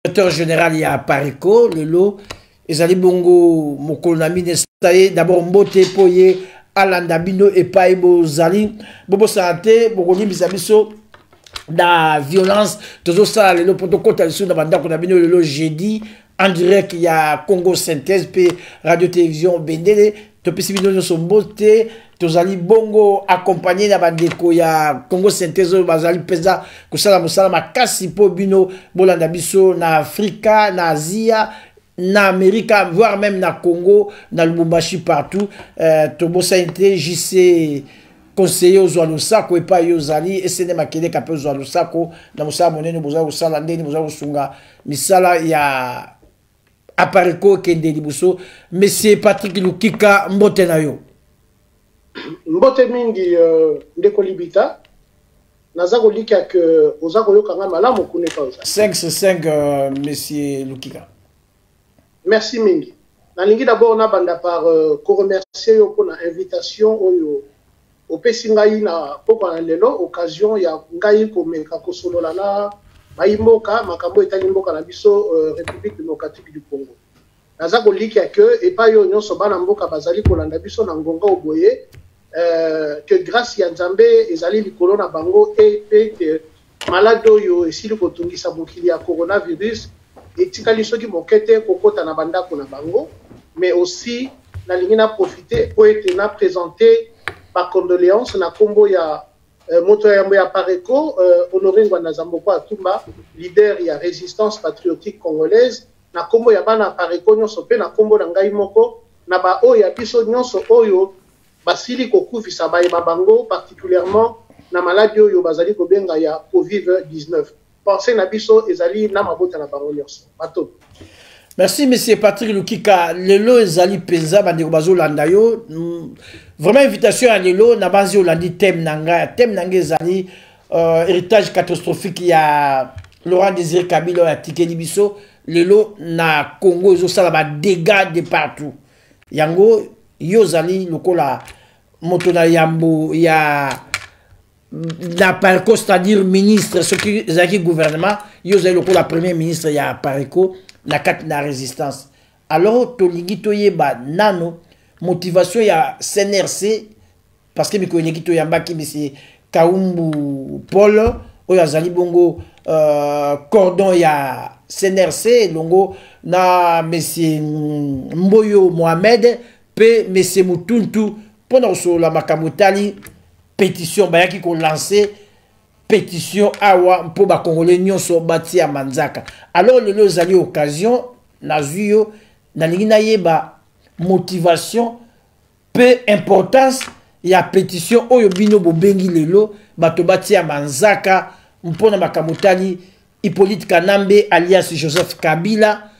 directeur général ya Pareco lelo ezali bongo mokolo na minestaye d'abord mbote poye alanda bino epai bozali bobo santé bokolimbisa biso da violence tozosala lelo poto kota liso na bandako na bino lelo jeudi en direct ya Congo Synthèse pe radio télévision Bendele topesi bino nyonso mbote tozali bongo accompagné na bandeko ya Congo Synthèse bazali peza kosala mosala makasi po bino bolanda biso na Afrika na Asia na Amérique, voire même na Congo, na Lubumbashi partout. Tobo Sainte, JC conseiller aux Oualusako et pas Yozali, et c'est ma kede kapé aux Oualusako, na Moussa Monene, Moussa Osalande, Moussa Osunga, Misala, il y a Apareko Kende Libuso, Monsieur Patrick Lukika Mbotenayo. Mbote mingi ndeko libita, nazako lika que ozako yokanga malamu kune pauza. 5 Monsieur Lukika. Merci mingi. Nalingi d'abord na banda par remercier yo pour l'invitation oyo opesi ngai na poko na lelo occasion ya ngai ko meka ko solola na baimboka makambo etali mboka na biso République démocratique du Congo. Naza ko lika que et pas yo nyonso bana mboka bazali ko landa biso na ngonga oboye que grâce ya Nzambe ezali likolo na bango et que malade oyo esili ko tungisa mokili ya coronavirus et tikali soki mokete kokota na bandako na bango mais aussi na lingi na profiter pour être na présenter par condoléances na kombo ya moto ya Pareco honoré ngwana Zamboko Atumba leader ya résistance patriotique congolaise na kombo ya bana Pareco nyonso pe na kombo na ngai moko na ba oyo ya biso nyonso oyo basili kokufisa ba bango particulièrement na maladie oyo bazali kobenga ya Covid-19. Pensez na biso ezali na mabota na bango nyonso. Bato. Merci monsieur Patrick Lukika. Lelo ezali penza bandeko bazolanda yo. Vraiment invitation à lelo na banzi olandi thème nanga. Thème nanga ezali héritage catastrophique ya Laurent Désiré Kabila ya tikeli biso. Lelo na Congo ezosala ba dégâts de partout. Yango yo zali lokola moto na yambo ya na Pareco, c'est-à-dire ministre, ce qui est gouvernement, il y a le premier ministre, il y a Pareco, la résistance. Alors, Tolingi Toyeba, nano, motivation, il y a CNRC, parce que Mikoyengi Toyamba, qui c'est Kaumbu Paul, il y a Zalibongo, Cordon, il y a CNRC, Longo, na monsieur Mboyo Mohamed, pe monsieur Moutuntu, pendant que la Makamutali, pétition bayaki ko lancer pétition awa pour ba congolais nyonso bati ya manzaka. Alors le zali occasion na zuyo na lingi na yeba motivation peu importance ya pétition oyo bino bobengi lelo bato bati ya manzaka mpona makamutali Hippolyte Kanambe alias Joseph Kabila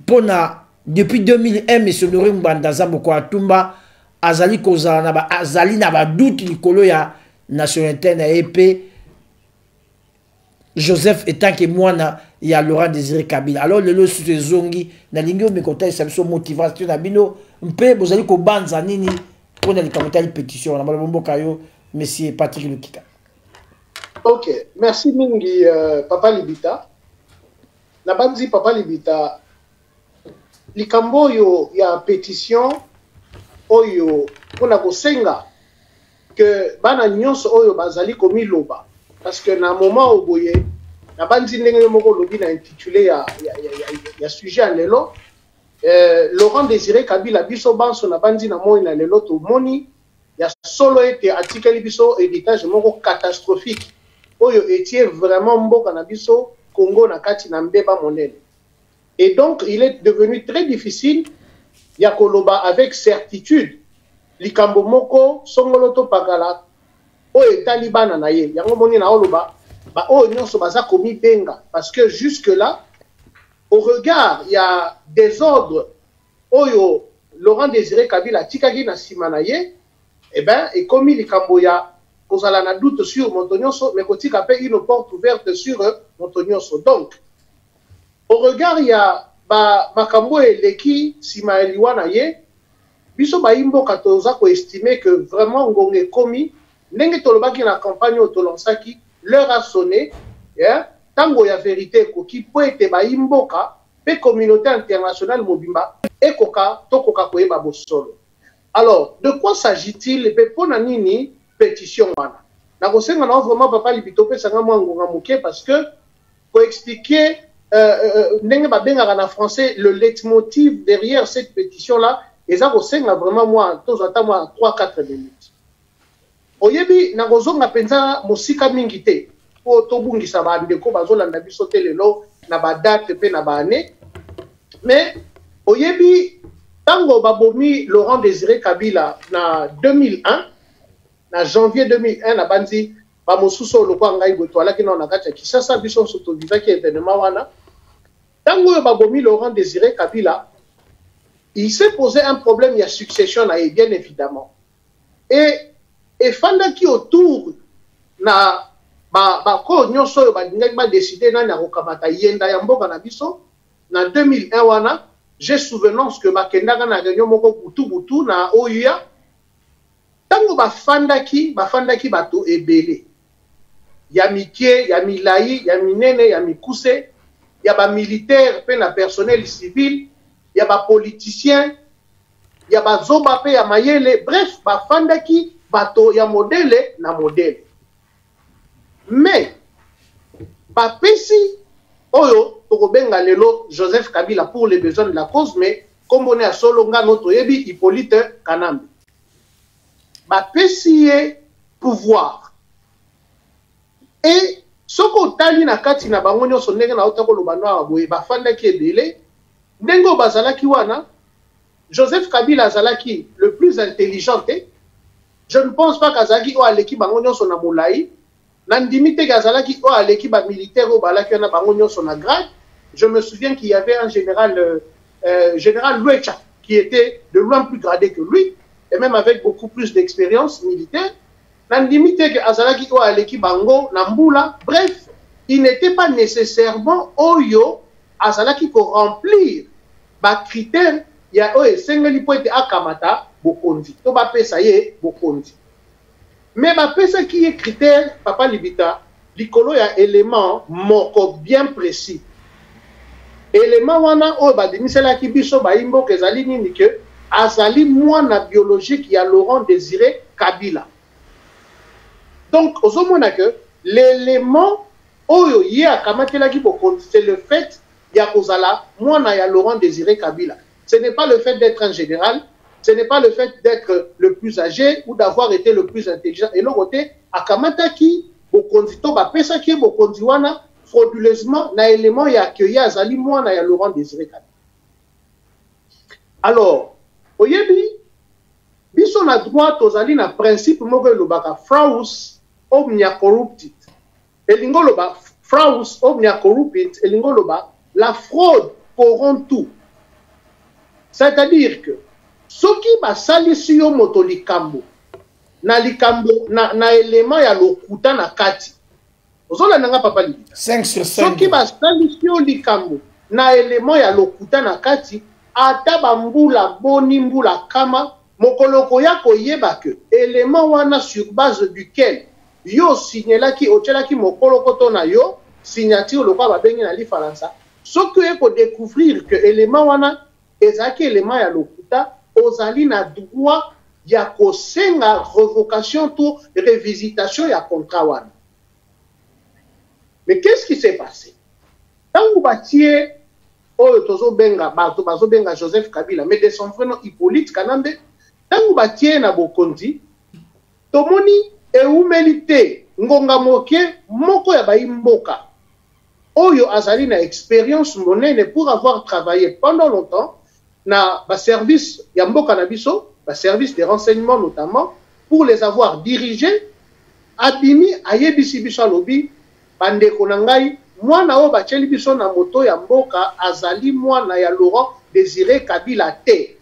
pona depuis 2001 monsieur Laurent Mbanda Zamboko Atumba azali kozala na ba azali na ba doute likolo ya nationalité na EP Joseph étant que mwana ya Laurent Désiré Kabila. Alors lelo sous zongi na lingio mekota ça biso motivation na bino mpe bozali ko banza nini pona likamotali pétition na mboka yo monsieur Patrick Lukika. OK, merci mingi Papa Libita. Na banzi Papa Libita likambo yo ya pétition oyo pona kosenga que bana nyonso oyo bazali komi loba parce que na moment oboye na banzi ndenge moko lobi na intitulé ya sujet à lelo Laurent Désiré Kabila biso banso na banzi na moi na lelo to moni ya solo ete article biso héritage moko catastrophique oyo etie vraiment mboka na biso Congo na kati na mbeba monene et donc il est devenu très difficile ya koloba avec certitude likambo moko songolo to pakala o etali bana na ye yango moni na oloba ba o nyonso baza komi benga parce que jusque là au regard il y a des ordres oyo Laurent Désiré Kabila tikaki na sima na ye et ben et komi likambo ya kozala na doute sur Montonyonso mais kotika pe une porte ouverte sur Montonyonso donc au regard il y a ba makambo eleki sima eliwana ye biso ba imboka toza ko estimer que vraiment ngonge komi ndenge tolobaki na campagne autolansaki l'heure a sonné yeah? tango ya vérité koki po ete bayimboka pe communauté internationale mobimba ekoka tokoka koyeba bosolo. Alors, de quoi s'agit-il? Pe pona nini pétition wana? Na kosenga na vraiment papa Libito pe sanga mwangonga muke parce que pour expliquer ndenge babengaka na français le leitmotiv derrière cette pétition là, eza kosenga vraiment moi tozata moi 3-4 minutes. Oyebi na kozonga penza mosika mingi te po tobungisa bandeko bazolanda biso te lelo na badate pe na bane. Mais oyebi tango babomi Laurent Désiré Kabila na 2001 na janvier 2001 na banzi ba mosuso lokwa ngai botwala kino na kati ya Kinshasa biso soto vivaki événement wana. Tango babomi Laurent Désiré Kabila, il s'est posé un problème, il y a succession bien évidemment. Et fandaki autour na ko nyonso ba décidé na kokamata yenda ya mboka na biso na 2001 wana. J'ai souvenance que bakendaka na réunion moko butu na OUA. Tango bafandaki bato ebele. Ya mikie, ya milai, ya minene, ya mikuse, ya ba militaire pe na personnel civil, ya ba politicien, ya ba zoba pe ya mayele, bref, bafandaki bato ya modèle na modèle. Mais bapesi oyo tokobenga lelo Joseph Kabila pour les besoins de la cause, mais comme on est à Solonga notre yebi Hippolyte Kanambe. Bapesi pouvoir. Et soko tali na kati na bango nyonso ndenge na otako lobano boye bafandaki ebele ndengo bazalaki wana. Joseph Kabila azalaki le plus intelligent. Je ne pense pas qu'azalaki o aleki bango nyonso na molai. Nandimite Gazalaki o aleki ba militaire o balaki na bango nyonso na grade. Je me souviens qu'il y avait un général général Luecha qui était de loin plus gradé que lui et même avec beaucoup plus d'expérience militaire. Nandimite Gazalaki o aleki bango na mbula. Bref, il n'était pas nécessairement oyo azalaki ko remplir ba critères ya o esengeli po ete akamata bokondi. To ba pesa ye bokondi. Mais ma pesa qui est critère, Papa Libita, likolo ya élément moko bien précis. Élément wana o ba demisela ki biso ba imbo kezali nini ke azali mwana biologique ya Laurent Désiré Kabila. Donc ozomona que l'élément oyo ye akamatela ki bokondi, c'est le fait ya kozala mwana ya Laurent Désiré Kabila. Ce n'est pas le fait d'être un général. Ce n'est pas le fait d'être le plus âgé ou d'avoir été le plus intelligent. Et l'autre côté, akamataki bokondi to ba pesa ki bokondi wana frauduleusement na élément ya accueilli azali mwana ya Laurent Désiré Kabila. Alors, oyebi biso na droit tozali na principe moko lobaka fraus omnia corruptit. Elingo loba fraus omnia corruptit, elingo loba la fraude corrompt tout. C'est-à-dire que soki basalisi yo moto likambo na élément ya lokuta na kati ozola nanga papa li 5 sur 5 soki basalisi yo likambo na élément ya lokuta na kati ata bambula boni mbula kama mokoloko ya koyeba ke élément wana sur base duquel yo signelaki ocelaki mokoloko to na yo signature lokwa babengi na li faransa soki eko découvrir que élément wana ezaki élément ya lokuta ozali na droit ya kosenga revocation to révisitation ya contrat wana. Mais qu'est-ce qui s'est passé? Tango batie oyo tozobenga bato bazobenga Joseph Kabila mais de son vrai nom Hippolyte Kanambe, tango batie na bokondi tomoni eumelite ngonga moke moko ya baimboka oyo azali na expérience monene pour avoir travaillé pendant longtemps na ba service ya mboka na biso, ba service de renseignement notamment, pour les avoir dirigés, abimi ayebisi biso lobi bandeko na ngai mwana o bacheli biso na moto ya mboka azali mwana ya Laurent Désiré Kabila te.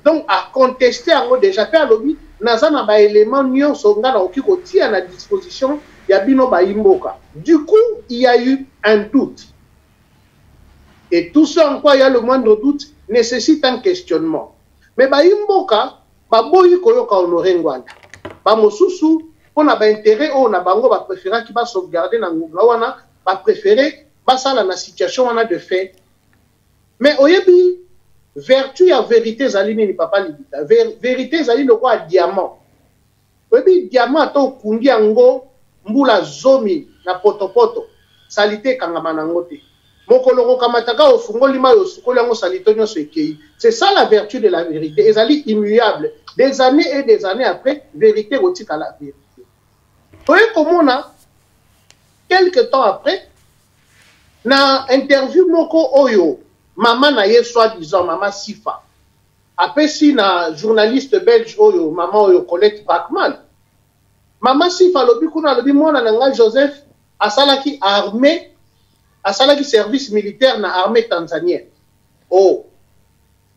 Donc à contester ango déjà pe lobi naza na ba élément nyonso nga na okiko tia na disposition ya bino ba imboka. Du coup, il y a eu un doute. Et tout ce en quoi il y a le moindre doute nécessite un questionnement. Mais ba imboka ba boyi koyoka honoré ngwana. Ba mosusu pona ba intérêt o na bango ba préféra ki ba sauvegarder na ngula wana préféré ça la situation on a de fait. Mais oyebi vertu ya vérité zali ni papa libita. Vérité zali le roi diamant. Oyebi diamant to kundi yango mbula zomi na potopoto salite kangama nango te. Mokolongo kamataka ofungoli ma yosukoli yango salito nyonso ekei. C'est ça la vertu de la vérité. Ezali immuable. Des années et des années après, vérité retika la vérité. Oye komona quelque temps après na interview moko oyo maman na ye soi-disant maman Sifa apesi na journaliste belge oyo maman oyo Colette Bachmann maman Sifa lobi kuna lobi mwana na nga Joseph asalaki armée asalaki service militaire na armée tanzanienne oh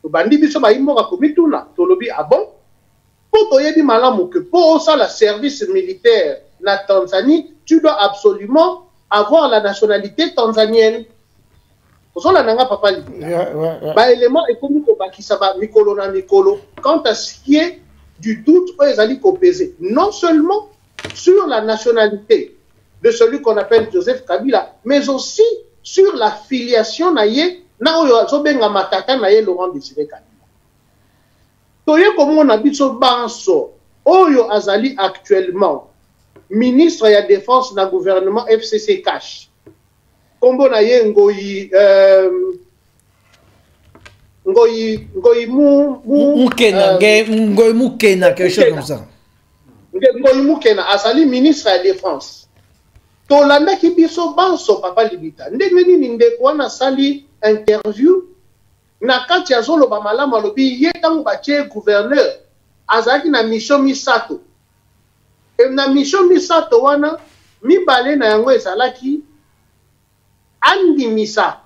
bandi biso ba imboka komituna to lobi ah bon po toyebi malamu que po osala service militaire na Tanzanie tu dois absolument avoir la nationalité tanzanienne. Papa bah élément économique qui ça va mikolo na mikolo. Quant à ce qui est du doute, ils allaient peser non seulement sur la nationalité de celui qu'on appelle Joseph Kabila, mais aussi sur la filiation naie na oyo azobenga matata naie Laurent Désiré Kabila. Toye comme on habite so banso oyo azali actuellement ministre de la défense dans le gouvernement FCC Cash. Kombo na ye ngoyi Mukena quelque chose comme ça. Ngoyi Mukena azali ministre de la défense. Tolanda ki biso banso papa libita. Ndenge nini ndeko wana sali interview na kati ya zolo ba malama lobi ye tangu batie gouverneur azaki na mission misato. Na mission misato wana mibale na yango ezalaki andimisa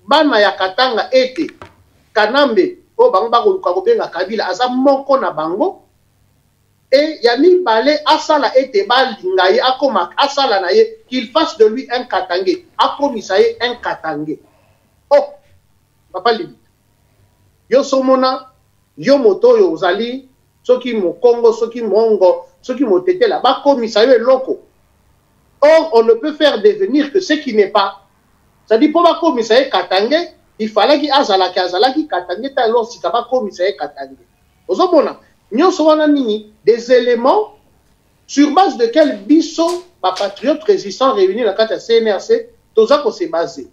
bana ya Katanga ete Kanambe o bango bakoluka kobenga Kabila aza moko na bango et ya mibale asala ete balinga ye akoma asala na ye qu'il fasse de lui un Katangé akomisa ye un Katangé. Oh papa libi yo somona yo moto yo ozali soki mo Congo soki mongo soki mo tete là bas komisa yo eloko. Or on ne peut faire devenir que ce qui n'est pas. Ça dit pour komisa ye Katangé il fallait qu'il azalaki Katangé ta alors si kaba komisa ye Katangé. Ozomona nyonso wana nini des éléments sur base de quel biso pa patriote résistant réunis dans la CNRC toza ko se baser.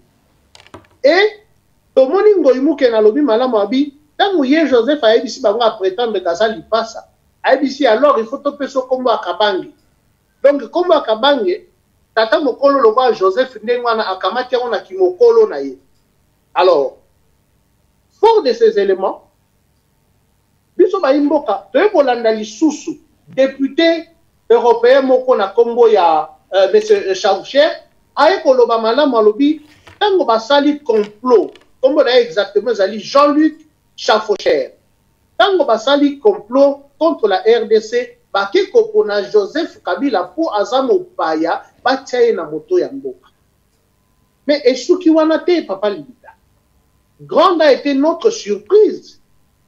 Et tomoni Ngoyi Mukena lobi malamu abi tangu ye Joseph ayebisi bango a prétendre kazali pasa ayebisi alors il faut topeso kombo akabangi. Donc kombo akabangi tata mokolo loba Joseph ndengwana akamati on a kimokolo na ye. Alors fort de ces éléments biso ba imboka to bolanda lisusu député européen moko na kombo ya monsieur Chaoucher aye koloba malamu alobi tango basali complot kombo na exactement zali Jean-Luc Chafocher tango basali complot contre la RDC bake kopona Joseph Kabila po azamo paya bataye na moto ya mboka. Mais eshuki wana te papa libita. Grande a été notre surprise.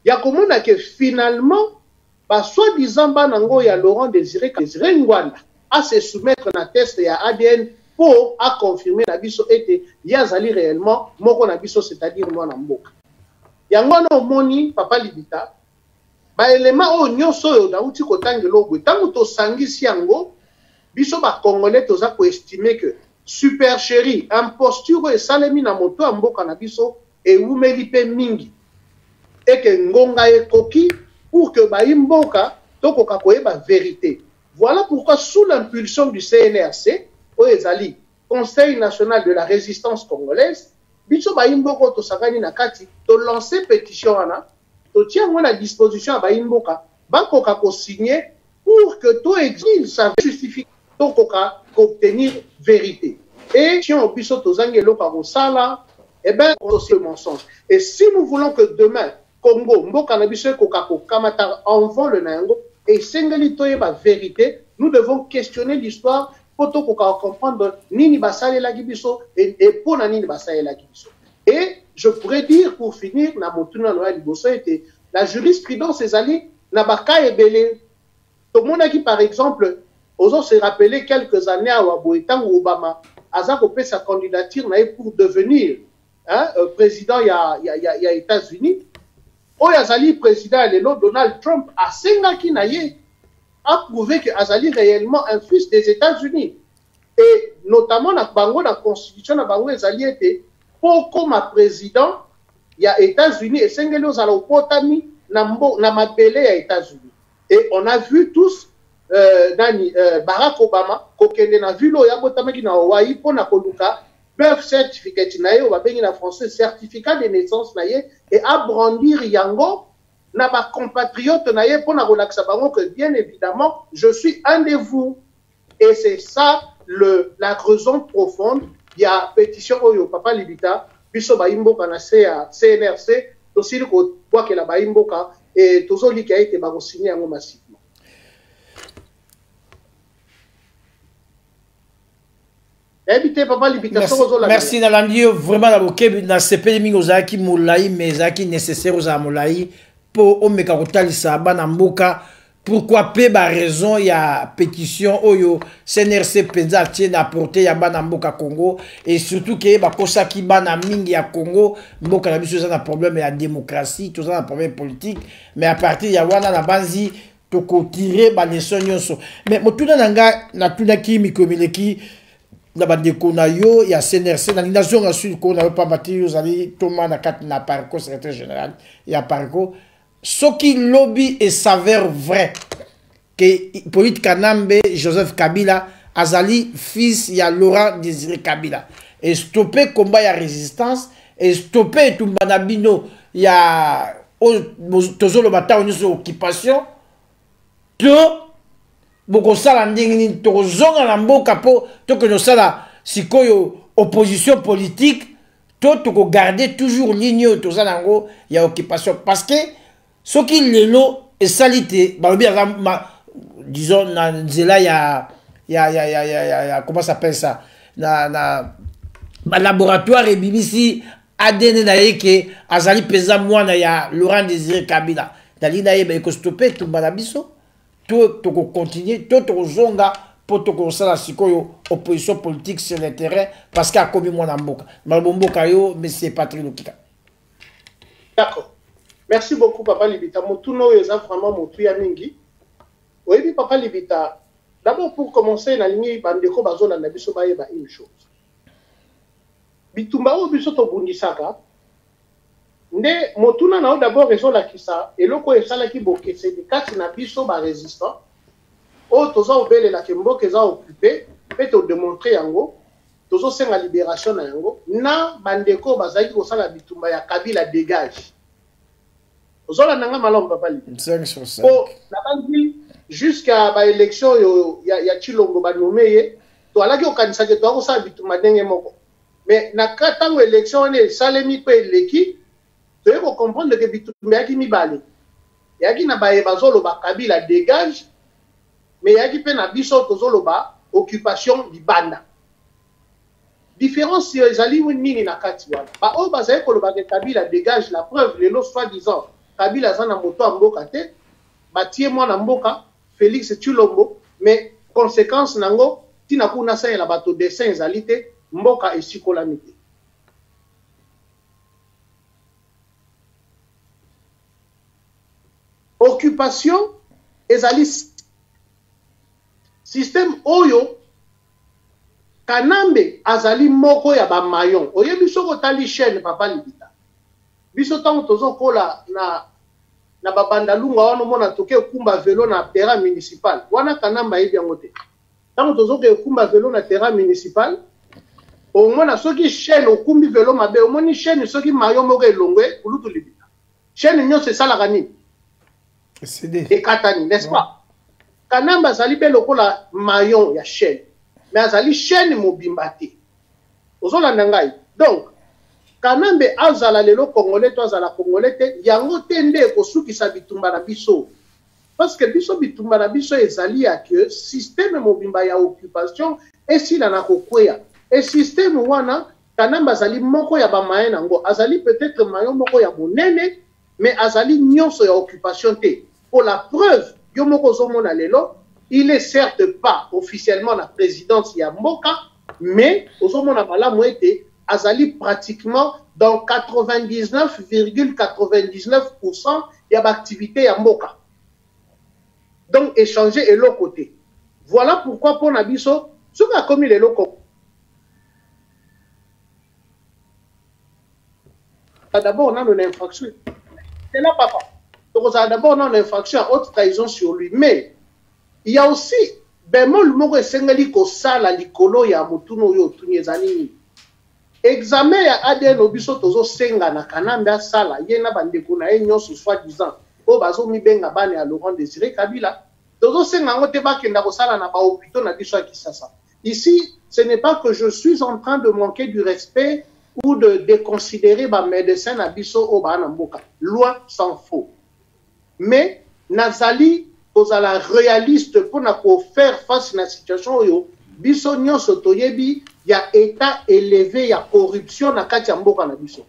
Ya komona que finalement ba soi-disant banango ya Laurent Désiré Ngwanda à se soumettre na test ya ADN pour à confirmer la biso était yazali réellement moko na biso c'est-à-dire moi na mboka. Yango no moni papa libita ba élément o nyonso yo dauti kotangelo bwe tango to sangisi yango biso ba congolais toza ko estimer que super chéri imposture et salemi na moto ya mboka na biso e umeli pe mingi et que ngonga e koki pour que ba imboka tokoka koyeba vérité. Voilà pourquoi sous l'impulsion du CNRC ezali Conseil national de la résistance congolaise biso ba imboka to sakani na kati to lancer pétition wana to tient à disposition à ba imboka bakoka ko signer pour que to exil ça justifie to koka obtenir vérité. Et si on biso to zangelo ka sala eh ben c'est le mensonge. Et si nous voulons que demain Congo mboka na biso koka ko kamata envol na yango et sengeli to yeba vérité, nous devons questionner l'histoire pour to koka comprendre nini basale la gibiso et pour na nini basale la gibiso. Et je pourrais dire pour finir na motuna no ya liboso était la jurisprudence ezali na baka ebele to monaki par exemple osons se rappeler quelques années à Waboetang ou Obama aza kopé sa candidature pour devenir président ya États-Unis. Oyo azali président lelo Donald Trump asengaki na ye a prouvé que azali réellement un fils des États-Unis. Et notamment na bango na constitution na bango ezali ete pour comme président ya États-Unis esengeli ozala opotami na mabele ya États-Unis. Et on a vu tous Barack Obama kokende na vilo ya botamaki na Hawaii pona koluka birth certificate na ye obabengi na français certificat de naissance na ye et à brandir yango na ba compatriote na ye pona kolakisa bango que bien évidemment je suis un de vous. Et c'est ça la raison profonde il y a pétition oyo papa Libita biso ba imboka na CNRC tosili ko kwa ke la ba imboka et tozoli ki a été ba signé yango massivement. Merci Nalandi, vraiment na CP mingi ozaki moulayi mais ezaki nécessaire aux moulayi pour omeka kotalisa bana mboka. Pourquoi pe ba raison ya pétition oyo CNRC penza tient apporter ya bana mboka Congo et surtout que ba kosaki bana mingi ya Congo mboka na biso za problème ya démocratie, tout ça un problème politique mais à partir ya wana na banzi to ko tirer ba leçon nyonso. Mais motuna nanga na tunaki mikomileki na bandeko na yo ya CNRC na nation ensuite ko na pas bâti ozali Thomas na kat na parco secrétaire général ya parco ce qui lobby et s'avère vrai que Polyte Kanambe Joseph Kabila azali fils ya Laurent Désiré Kabila et stopper combat ya résistance et stopper tout banabino ya tozolo bata onyo occupation to boko sala ndingi to zonga na mboka po to que nous sala sikoyo opposition politique to ko garder toujours ligne to sala ngo ya occupation parce que ce qui lelo et salité ba bien disons na nzela ya comment ça s'appelle ça na laboratoire et BBC ADN na yeke azali pesa mwana ya Laurent Désiré Kabila dali na yeba ko stopper tout banabiso tout to continuer tout to zonga pour to ko sala sikoyo opposition politique sur le terrain parce qu'a komi mwana mboka malbomboka yo monsieur Patrick Lukika. D'accord. Merci beaucoup papa Libita. Motuno eza vraiment motu ya mingi. Oui papa Libita. D'abord pour commencer na ligne bandeko bazona na biso ba yeba une chose. Bitumba o biso to bundisaka. Nde motuna na d'abord ezola kisa eloko esala ki bokese de kati na biso ba résistant. O toza obele la kembo keza occupé peut te démontrer yango. Tozo senga libération na yango. Na bandeko bazaki ko sala bitumba ya Kabila dégage. Ozola nanga malom papa li. 5 sur 5. Oh, na bandi jusqu'à ba élection ya Chilombo ba nomeye, to alaki okanisa ke to akosa bituma ndenge moko. Mais na katango élection ne salemi pe leki, to yeko comprendre que bituma yaki mibale. Yaki na ba bazolo ba Kabila dégage, mais yaki pe na biso tozolo ba occupation libanda. Différence ezali nini na kati wana. Ba o bazaye ko loba ke Kabila dégage la preuve le lo soi-disant Kabila zana moto a mboka te, batie mwana mboka, Félix Tshilombo, mais conséquence nango, tina kuna sa la bato dessin ezalite, mboka esikola mite. Occupation ezali système oyo Kanambe azali moko ya ba mayon. Oye biso ko tali chaîne papa Libita. Biso tango tozo kola na babanda lunga wana mona toke kumba vélo na terrain municipal. Wana Kanamba yebi yango te. Tango tozo ke kumba vélo na terrain municipal, o mona soki chaîne okumbi vélo mabe, o moni chaîne soki mayon moko elongwe kulutu Libita. Chaîne nyonso esalaka nini? Et katani, n'est-ce pas? Kanamba azali pe lokola mayon ya chaîne. Mais azali chaîne mobimba te. Ozolanda ngai. Donc Kanambe azala lelo congolais to azala congolais te yango te nde ko sukisa bitumba na biso. Parce que biso bitumba na biso ezali ya que système mobimba ya occupation esila na kokweya. Et système wana Kanamba azali moko ya ba mayen nango azali peut-être mayon moko ya monene mais azali nyonso ya occupation te. Pour la preuve yo moko zomona lelo il est certes pas officiellement la présidence ya mboka mais ozomona malamu ete azali pratiquement dans 99,99% ya activité ya mboka. Donc échanger et l'autre côté. Voilà pourquoi pour Nabiso, ce qui a commis les locaux. D'abord, on a une infraction. C'est là, papa. Donc, d'abord, on a une infraction à haute trahison sur lui. Mais, il y a aussi, bémol, moko esengeli ko sala likolo ya mutuno yo tunyezani. Examen ya ADN obiso tozo senga na kanambe sala, yena bandeko na enyo sous soi-disant. O bazo mi benga bane à Laurent Désiré Kabila. Tozo senga ngote ba kenda ko sala na ba hôpitaux na biso ya Kisasa. Ici, ce n'est pas que je suis en train de manquer du respect ou de déconsidérer ma médecin na biso o ba na mboka. Loin s'en faut. Mais nazali ozala réaliste pour na ko faire face à la situation yo biso nyonso toyebi ya état élevé ya corruption na kati ya mboka na biso.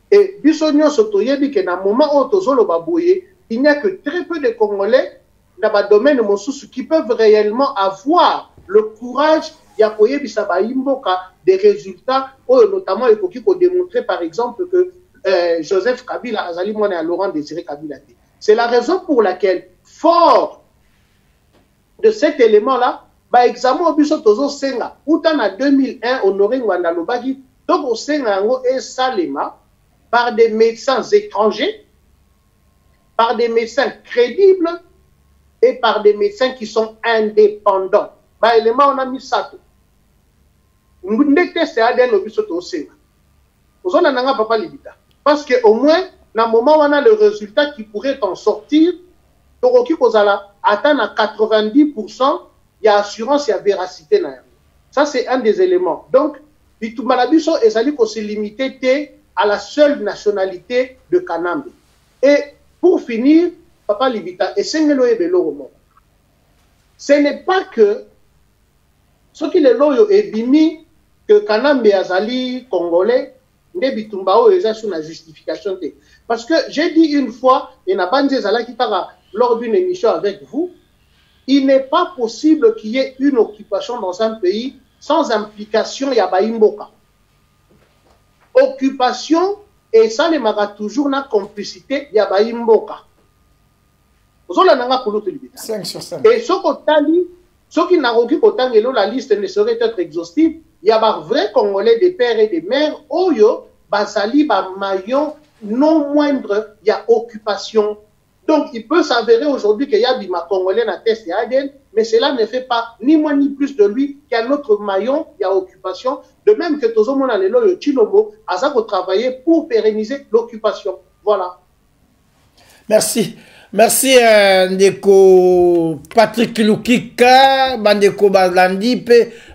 Et biso nyonso toyebi que na moment où tozolo baboye, il n'y a que très peu de Congolais dans le domaine mosusu qui peuvent réellement avoir le courage ya koyebisa ba imboka des résultats, notamment il faut démontrer par exemple que Joseph Kabila azali mwana ya Laurent Désiré Kabila. C'est la raison pour laquelle, fort de cet élément-là, bah examen au biso tozo senga, outan en 2001 honoré Ngwanda Lobaki, donc au senga ngo et salema par des médecins étrangers, par des médecins crédibles et par des médecins qui sont indépendants. Bah élément on a mis ça tout. Ndekte c'est ADN au biso tozo senga. Ozona nanga papa libita. Parce que au moins, dans le moment où on a le résultat qui pourrait en sortir, Toroki Kozala atteint à 90%, il y a assurance, il y a véracité. Ça, c'est un des éléments. Donc, Bitumalabiso et Zali se limiter à la seule nationalité de Kanambe. Et pour finir, Papa Libita, et Sengelo et Belo, ce n'est pas que ce qui est loyo et bimi que Kanambe Azali congolais, ne Bitumbao et sur la justification. Parce que j'ai dit une fois, et n'a pas dit qui parle lors d'une émission avec vous, il n'est pas possible qu'il y ait une occupation dans un pays sans implication Yabaimboka. Occupation, et ça les mara toujours na complicité Yabaimboka. Vous avez la 5 sur 5. Et ce qui n'a aucun autant la liste ne saurait être exhaustive. Il y a des vrais Congolais, des pères et des mères, Oyo, Basali, Mayon, non moindre, il y a occupation. Donc, il peut s'avérer aujourd'hui qu'il y a des Congolais dans test et ADN, mais cela ne fait pas ni moins ni plus de lui qu'un autre maillon, il y a occupation. De même que tout le monde a le Chinobo, a travaillé pour pérenniser l'occupation. Voilà. Merci. Merci Ndeko Patrick Lukika, Bandeko Balandi,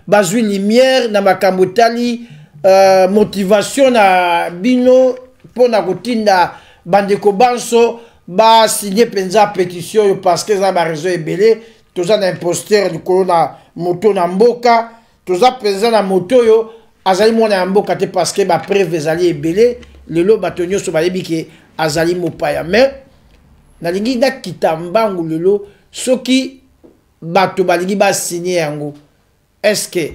Bazui Limière, Namakambotali, motivation na bino pour na kotinda Bandeko Banso, ba signer penza pétition parce que ça ba réseau ebélé, tous un imposteur du corona moto na mboka, tous a penza na moto yo, azali mona mboka te parce que ba preuve ezali ebélé, lelo batonyo so ba yebiki azali mopaya mais nalingi na kitambangu lelo soki bato balingi ba signer yango est-ce que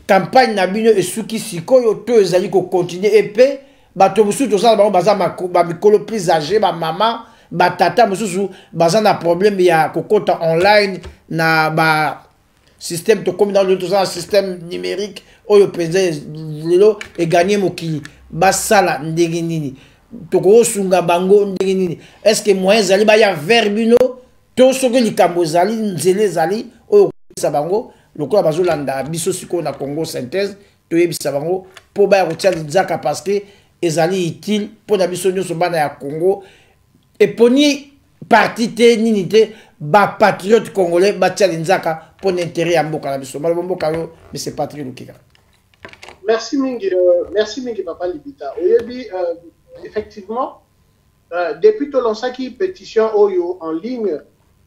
campagne na bino esuki sikoyo to ezali ko continuer epé bato mususu tosala bango baza ba mikolo plus âgé ba mama ba tata mususu baza na problème ya kokota online na ba système to comme dans le système numérique oyo penza lelo e gagner mokili basala ndenge nini toko sunga bango ndenge nini est-ce que moyen zali ba ya verbino to soki likambo zali nzele zali oyo sa bango lokola bazolanda biso siko na Congo synthèse to yebisa bango po ba rotia nzaka parce que ezali utile po na biso nyonso bana ya Congo et poni parti te nini te ba patriote congolais ba tia nzaka pour l'intérêt ya mboka na biso malabo mboka yo mais c'est Patrick Lukika. Merci mingi papa Libita oyebi effectivement depuis tout l'ensemble qui pétition oyo en ligne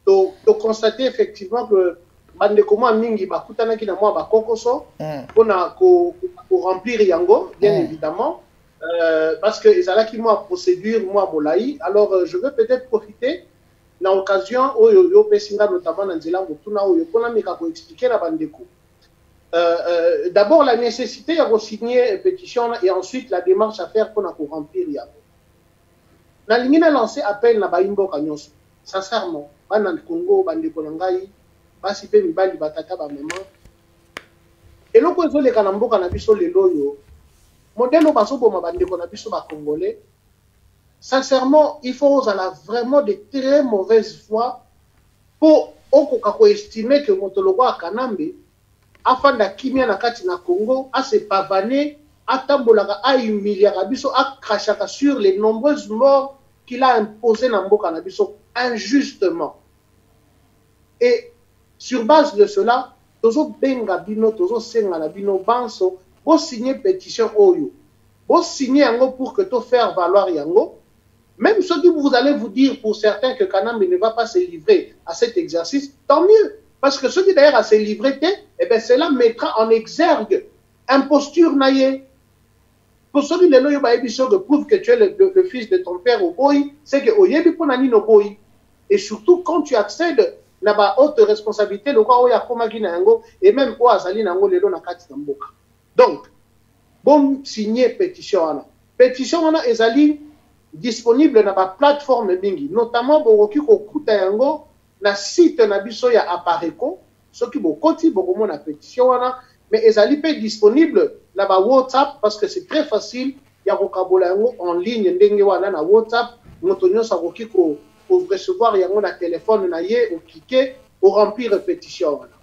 to constater effectivement que bandeko mwa mingi bakutana ki na mwa bakokoso pona ko remplir yango bien évidemment parce que ezalaki mwa procédure mwa molai. Alors je veux peut-être profiter na occasion oyo yo pesinga notamment na nzela motuna oyo pona meka ko expliquer na bandeko d'abord la nécessité de signer une pétition et ensuite la démarche à faire pour remplir. Na lingina lancé appel na baimbo kanyoso. Sincèrement, bana Congo bande kolongai, basi pe mibali batata ba maman. Et loko zo le kanamboka na biso lelo yo. Modèle baso boma bande ko na biso ba congolais. Sincèrement, il faut vraiment de très mauvaise foi pour estimer que motoloko a kanambe afin d'akimia na kati na Congo a se pavaner atambolaka a humiliaka biso a crachaka sur les nombreuses morts qu'il a imposées na mboka na biso injustement. Et sur base de cela, tozo benga bino, tozo senga na bino banso, bo signer pétition oyo. Bo signer yango pour que to faire valoir yango. Même ceux qui vous allez vous dire pour certains que Kanambe ne va pas se livrer à cet exercice, tant mieux. Parce que ceux qui d'ailleurs à se livrer, eh bien cela mettra en exergue imposture naïe. Pour ceux qui le prouve que tu es le fils de ton père au boy, c'est que oyebi ponani no boy. Et surtout quand tu accèdes à la haute responsabilité, le quoi oya komaki na yango et même o azali nango lelo na kati na mboka. Donc bon signer pétition wana. Pétition wana ezali disponible na ba plateforme mingi, notamment bokoki kokuta yango na site na biso ya Apareco, soki bokoti bokomona pétition wana, mais ezali pe disponible na ba WhatsApp parce que c'est très facile ya kokabola yango en ligne ndenge wana na WhatsApp, moto nyonso akoki ko recevoir yango na téléphone na ye ou cliquer pour remplir pétition wana.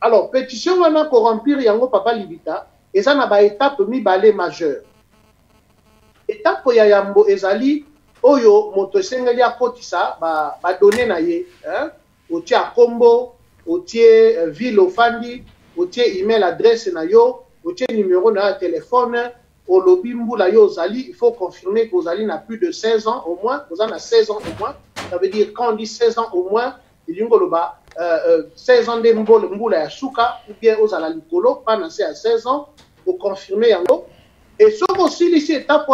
Alors pétition wana ko remplir yango Papa Libita, eza na ba étape mibale majeure. Étape ya yambo ezali oyo moto esengeli akotisa ba donner na ye, hein, otie kombo, otie ville ofandi, otie email adresse na yo, otie numéro na téléphone, au lobby mbula yo zali, il faut confirmer que vous allez na plus de 16 ans au moins, vous en avez 16 ans au moins, ça veut dire quand on dit 16 ans au moins, il y a 16 ans de mbula ya suka, ou bien aux ala likolo, pas nancé à 16 ans, pour confirmer yango. Et ce aussi, ici, étape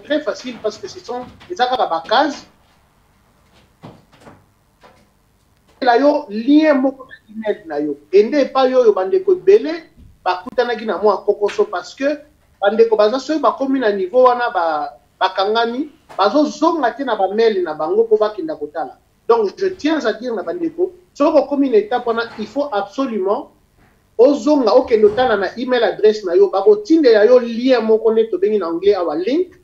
très facile parce que ce sont les cases. Là, yo lien moko email na yo. Ende pa yo bandeko belé ba kutanaki na moi kokoso parce que bandeko baza so ba komi na niveau wana ba kangani bazo zonga te na ba mail na bango ko ba kinda kotala. Donc je tiens à dire na bandeko, so ko komi na étape wana, il faut absolument ozonga okendo tala na email adresse na yo bakotinde ya yo lien moko ne to bengi na anglais awa link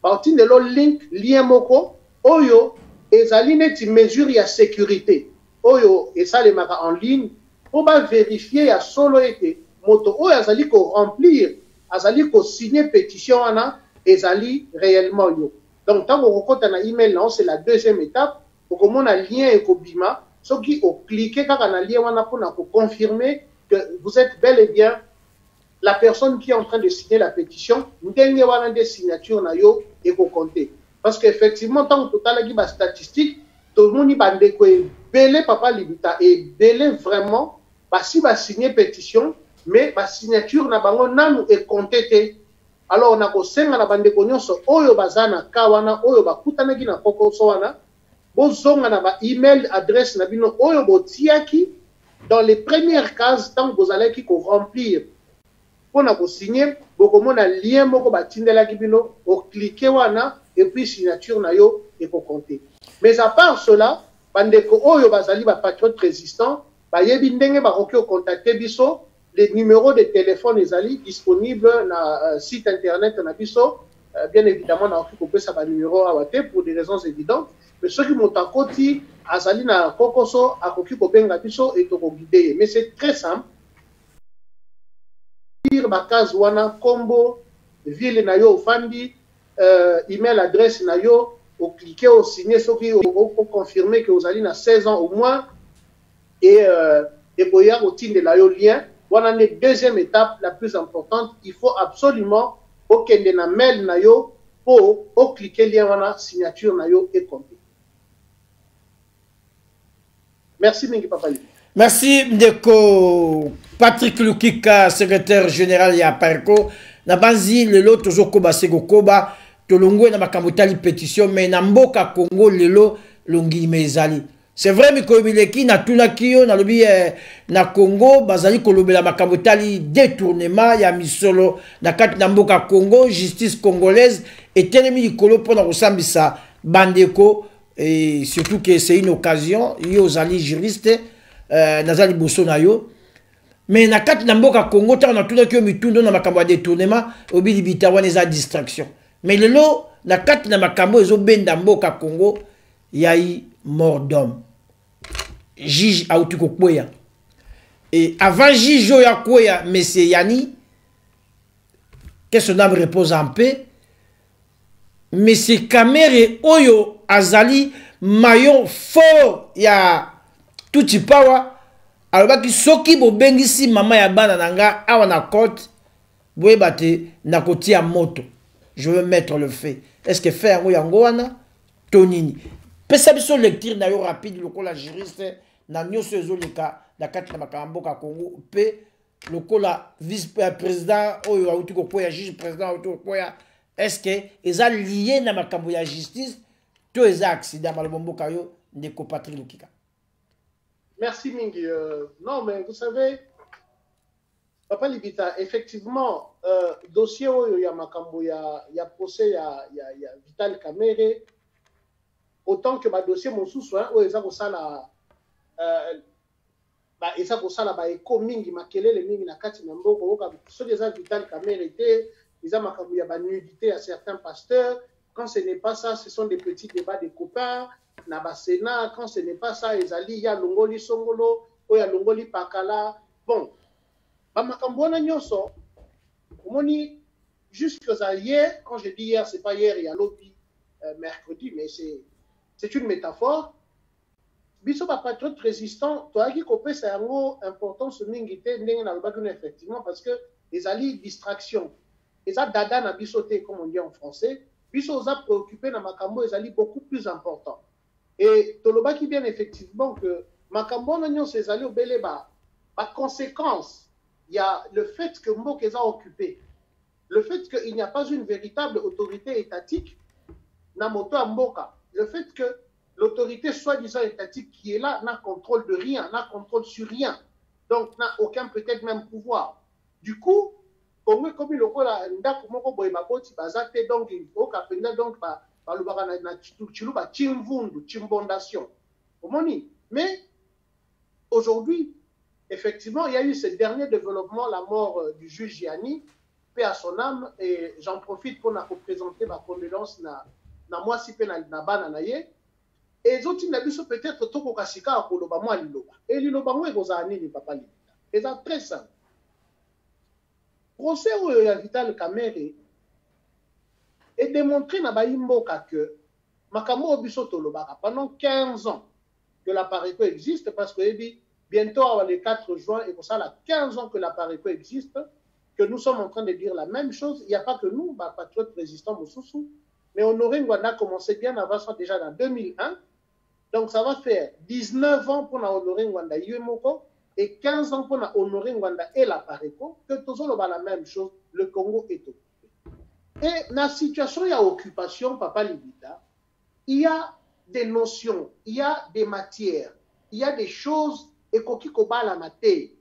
bakotinde lo link lien moko oyo ezali neti mesure ya sécurité oyo esalemaka en ligne pour ba vérifier ya solo ete moto oyo azali ko remplir azali ko signer pétition wana ezali réellement yo. Donc tant qu'on kokota na email na c'est la deuxième étape pour que mon lien ekobima soki o cliquer kaka na lien wana pour na ko confirmer que vous êtes bel et bien la personne qui est en train de signer la pétition, ndenge wana des signatures na yo et ko compter. Parce qu'effectivement, tant que total qui ba statistique, tout le monde bande ko belé Papa Libita et belé vraiment ba si ba signer pétition, mais ba signature na bango nanu est compté. Alors on a ko senga na bande ko nyonso oyo bazana kawana oyo ba kutana ki na kokoso wana, bozonga na ba email adresse na bino oyo botiaki. Dans les premières cases, tant que vous allez remplir, pour vous signer, vous avez un lien, vous avez cliquer et puis signature na yo et vous compter. Mais à part cela, bandeko oyo bazali ba patriote résistant, ba yebi ndenge ba koki contacter biso, les numéros de téléphone ezali disponibles na site internet na biso, bien évidemment na koki kopesa ba numéro awate pour des raisons évidentes. Mais ceux qui m'ont akoti, azali na kokoso, akoki kobenga biso et toko guider. Mais c'est très simple. Lire ma case wana, combo, ville na yo fandi, email adresse na yo, ou cliquer au signer, ceux qui ont confirmé que vous allez na 16 ans au moins, et boya au titre de la yo lien. Voilà la deuxième étape la plus importante. Il faut absolument, aucun de na mail na yo, pour cliquer lien wana, signature na yo et compter. Merci, Mingi Papali. Merci, Ndeko Patrick Lukika, secrétaire général ya Apareco. Na banzi, lelo, toujours koba sego koba, tolongo na makamutali pétition, mais na mboka Congo, lelo, longi mezali. C'est vrai Mikobileki na tunaki yo na lobi na Congo bazali kolobela makambo tali détournement ya misolo na kati na mboka Congo, justice congolaise etelemi likolo pona kosambisa bandeko, et surtout que c'est une occasion yo zali juriste nazali boso na yo. Mais na kati na mboka Congo ta na tunaki yo mitundo na makambo ya détournement obili bitawana eza distraction. Mais lelo na kati na makambo ezo benda mboka Congo yayi mort d'homme. Juge Aoutuko Kweya. Et avant juge ya Kweya, monsieur Yani, que son âme repose en paix, monsieur Kamere Oyo Azali, maillon fort ya Tuti Pawa, alors ki soki bo bengisi mama ya bana nanga awa na côte, boye bate na koti ya moto. Je veux mettre le fait. Est-ce que faire yango wana tonini? Pesa biso lecture na yo rapide lokola juriste na nyoso ezoleka na kati na makambo ka Congo pe lokola vice-président oyo auti ko ya juge président auti ko ya, est-ce que eza lié na makambo ya justice to eza accident malobombo kayo ndeko Patrick Lukika? Merci Mingi. Non mais vous savez Papa Libita, effectivement dossier oyo ya makambo ya procès ya Vital Kamerhe, autant que ma dossier mosusu oyo eza kosala eza kosala ba eko mingi makelele mingi na kati na mboko oka soki eza Vital Kamerhe te eza makambo ya ba nudité à certains pasteurs. Quand ce n'est pas ça, ce sont des petits débats de copains na ba Sénat. Quand ce n'est pas ça, ezali ya longoli songolo oya longoli pakala. Bon, ba makambo na nyonso omoni jusque hier, quand je dis hier, c'est pas hier, il y a l'autre mercredi, mais c'est une métaphore. Biso ba patriote résistant, toaki kopé c'est un mot important ce mingité ndenge na lobaki effectivement parce que les alliés distraction. Et ça dada na bisoté comme on dit en français, biso oza préoccupé na makambo les alliés beaucoup plus important. Et tolobaki bien effectivement que makambo na nyon ces alliés obele ba conséquence, il y a le fait que Mbok est occupé. Le fait qu'il n'y a pas une véritable autorité étatique na moto à Mboka. Le fait que l'autorité soi-disant étatique qui est là n'a contrôle de rien, n'a contrôle sur rien. Donc, n'a aucun peut-être même pouvoir. Du coup, comme il le voit, donc, il faut qu'après, donc, mais aujourd'hui, effectivement, il y a eu ce dernier développement, la mort du juge Gianni, paix à son âme, et j'en profite pour représenter ma condoléance na moi si pe na bana na ye. Et les autres, peut-être toko kasika a koloba moi liloba. Et liloba moi ekozala nini papa Libita. Et ça très simple. Procès oyo ya Vital Kamerhe est démontré na baimboka que makambo obiso tolobaka pendant 15 ans que l'appareil existe parce que bientôt le 4 juin et pour ça là 15 ans que l'appareil existe, que nous sommes en train de dire la même chose. Il n'y a pas que nous, patriotes résistants Moussousou, mais Honoré Ngwanda a commencé bien avant ça déjà dans 2001. Donc ça va faire 19 ans pour Honoré Ngwanda Yemoko et 15 ans pour Honoré Ngwanda et l'appareil, que tous ont la même chose, le Congo est occupé. Et dans la situation, il y a occupation, Papa Libita, il y a des notions, il y a des matières, il y a des choses, et koki kobala mate, et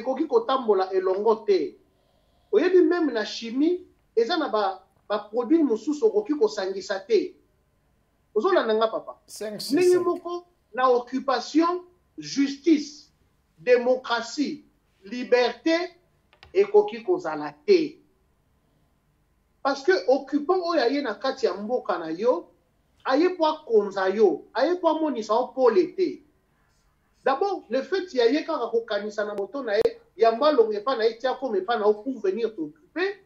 koki kotambola elongote. Au lieu même la chimie, et ça n'a pas produit moussus au koki kosangisa te. Ozola nanga papa. Ningi moko na occupation, justice, démocratie, liberté, et koki kozala te. Parce que occupant oyaye na kati ya mboka na yo, aye po konza yo, aye po monisa o po l'été. D'abord, le fait qu'il y ait quand on a moto na y a mal on pas na etia comme pas na pour venir t'occuper,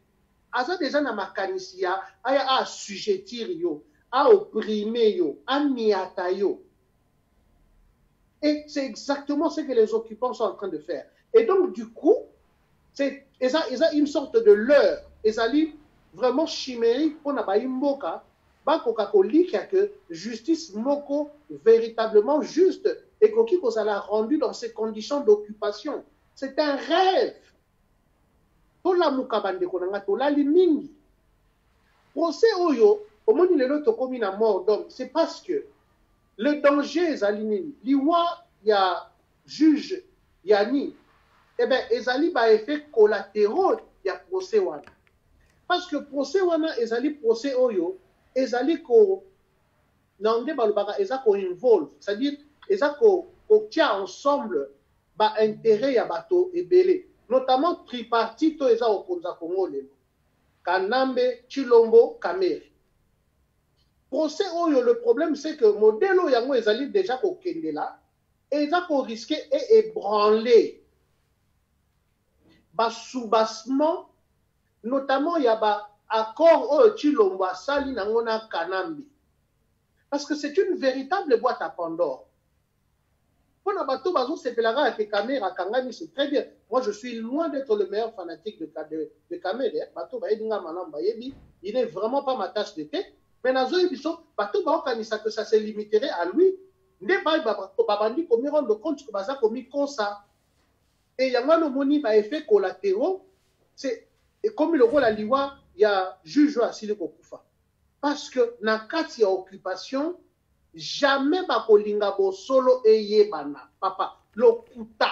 asa déjà na makanisia aya assujettir yo, à opprimer yo, à niata yo. Et c'est exactement ce que les occupants sont en train de faire. Et donc du coup, c'est une sorte de leurre, ezali vraiment chimérique pour na ba imboka, ba kokakolika que justice moko véritablement juste et qui vous a rendu dans ces conditions d'occupation. C'est un rêve. Tola mukabande konanga tola limingi. Procès oyo, au moment où les autres commis à mort d'homme, c'est parce que le danger ezali liwa ya juge yani eh ben ezali ba effet collatéraux ya procès wana parce que procès wana ezali procès oyo ezali ko nande balobaka eza ko involve c'est-à-dire eza ko tia ensemble ba intérêt ya bato ebele notamment tripartite to eza okonza Congo lelo Kanambe Chilombo Kamere procès oyo le problème c'est que modèle yango ezali déjà ko kendela eza ko risquer et ébranler ba soubassement notamment il y a ba accord oyo Chilombo asali nango na Kanambe parce que c'est une véritable boîte à Pandore. Pour bateau bazo sepelaka ke Kamera kangani c'est très bien. Moi je suis loin d'être le meilleur fanatique de Kamera. Bateau ba yedinga manamba yebi, il n'est vraiment pas ma tasse de thé. Mais nazo yebiso bateau ba okanisa que ça se limiterait à lui. Ne ba babandi komi rendre compte que baza komi konsa. Et yangano moni ba effet collatéraux, c'est comme le rôle à liwa ya juge asili kokufa. Parce que na kati ya occupation jamais bakolinga bosolo eyebana papa lokuta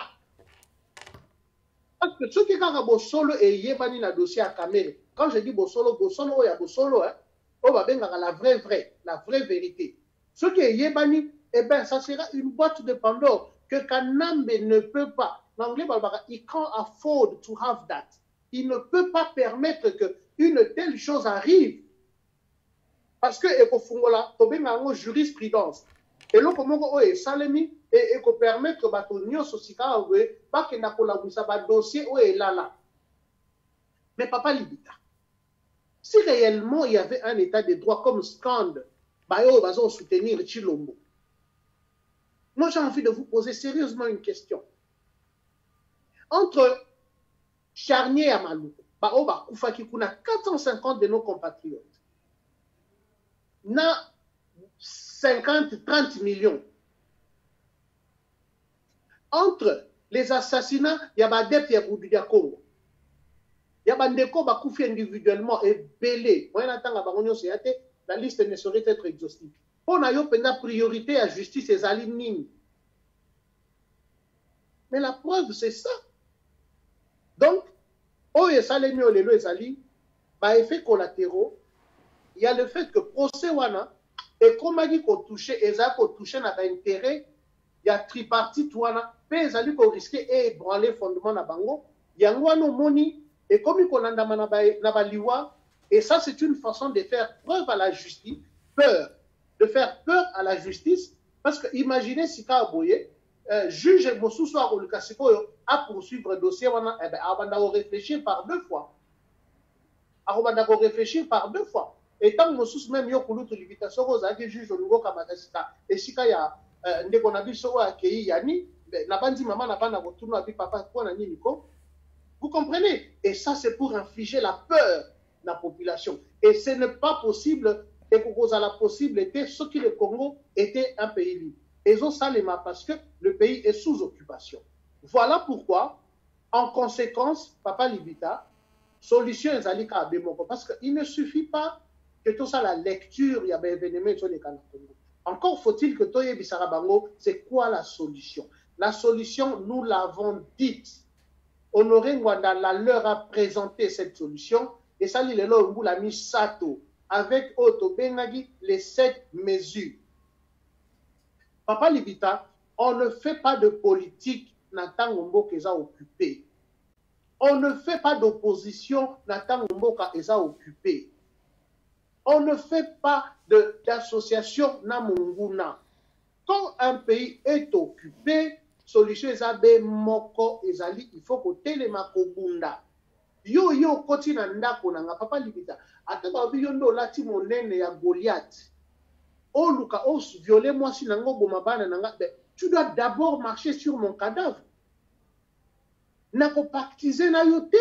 parce que ceux qui kaka bosolo eyebani na dossier à Kamere quand je dis bosolo oya bosolo hein o babengaka la vraie vérité ceux qui eyebani eh ben ça sera une boîte de Pandore que Kanambe ne peut pas en anglais il can't afford to have that il ne peut pas permettre que une telle chose arrive. Parce que ekofungola tobenga ngo jurisprudence eloko moko oyo esalemi eko permettre bato nyonso sika oyo bakenda kolabwisa ba dossier oyo elala. Mais papa Libita, si réellement il y avait un état de droit comme Scande bayo bazo soutenir Chilombo, moi j'ai envie de vous poser sérieusement une question. Entre Charnier et Maluku bao bakufaki kuna 450 de nos compatriotes na 50-30 millions. Entre les assassinats, il y a des dettes ya Congo. Il y a des gens qui individuellement et belé. La liste ne saurait être exhaustive. On a eu une priorité à justice et à l'imnim. Mais la preuve, c'est ça. Donc, oh, et ça, les mieux, les lois, les effets collatéraux. Il y a le fait que procès wana et comme a dit qu'on touchait eza qu'on touchait na ba intérêt il y a tripartite wana pe ezali ko risquer et ébranler fondement na bango yango wana moni et comme qu'on andama na ba liwa et ça c'est une façon de faire preuve à la justice de faire peur à la justice parce que imaginez si ka boye juge mosusu a kolukasiko a poursuivre dossier wana eh ben abanda ko réfléchir par deux fois. Et tant que nous même yo kulutu limitation aux agents juge au niveau kamatasika et si kaya ndeko na biso wa kei yani na bandi maman na bana retourner avec papa pour na nini ko vous comprenez et ça c'est pour infliger la peur de la population et ce n'est pas possible et cause à la possibilité ce que le Congo était un pays libre et ça les parce que le pays est sous occupation voilà pourquoi en conséquence papa Libita solution ezali ka bemoko parce que il ne suffit pas que tout ça la lecture il y a des événements sur les canaux. Encore faut-il que Toye Bissarabango, c'est quoi la solution? La solution, nous l'avons dite. Honoré Ngwandala leur a présenté cette solution et ça il est là où l'a mis Sato avec Otto Benagi les 7 mesures. Papa Libita, on ne fait pas de politique n'attend Mboka est occupé. On ne fait pas d'opposition n'attend Mboka est occupé. On ne fait pas d'association Namunguna. Quand un pays est occupé, solution ezabe moko ezali, il faut que telema kobunda. Yo koti na ndako nanga papa Libita. Ataba biyondo lati monene ya Goliath. O luka o violer moi si nango bomabana nanga. Tu dois d'abord marcher sur mon cadavre. Nako pactiser na yote.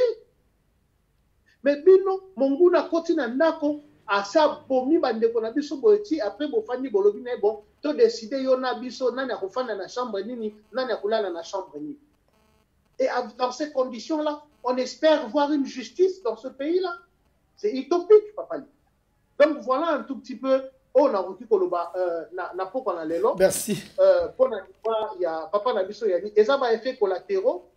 Mais bino monguna koti na ndako. Asa bomi bandeko na biso boeti après bofandi bolobi na bon to décider yo na biso nani akofanda na chambre nini nani akulala na chambre nini et dans ces conditions là on espère voir une justice dans ce pays là c'est utopique papa. Donc voilà un tout petit peu on a reçu na poko na lelo. Merci. Pour il y a papa Nabiso yani et ça va effet collatéraux.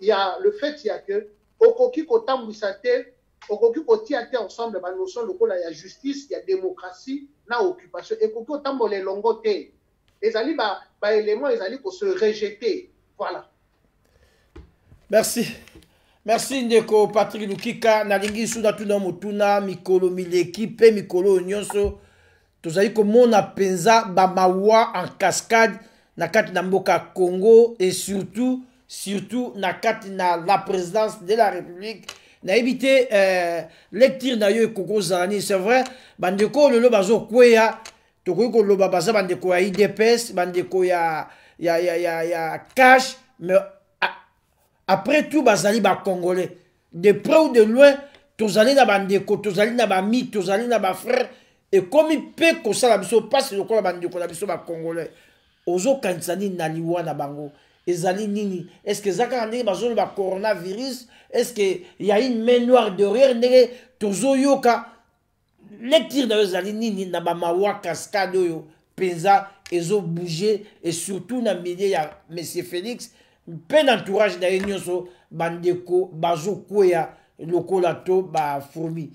Il y a le fait il y a que okoki ko tambwisa te okoki ko tia te ensemble ba notion lokola il y a justice, il y a démocratie na occupation et koki otambole longo te. Ezali ba élément ezali ko se rejeter. Voilà. Merci. Merci Ndeko Patrick Lukika nalingi suda tuna mutuna mikolo mileki pe mikolo nyonso tozali komona penza ba mawa en cascade na kati na mboka Congo et surtout na kati na la présidence de la République na éviter lecture na yo koko zani c'est vrai bandeko lelo bazo kweya tokoki koloba baza bandeko ya IDPS bandeko ya cash mais après tout bazali ba congolais de près ou de loin tozali na bandeko tozali na ba mi tozali na ba frère et comme il peut que ça la biso passe le la bandeko la biso ba congolais ozo kansani na liwa na bango ezali nini est-ce que zaka ndenge bazo ba coronavirus est-ce que il y a une main noire derrière ndenge tozo yoka lecture na ezali nini na ba mawa cascade yo penza ezo bouger et surtout na milieu ya monsieur Félix pe d'entourage na nyonso bandeko bazo kweya lokola to ba fourmi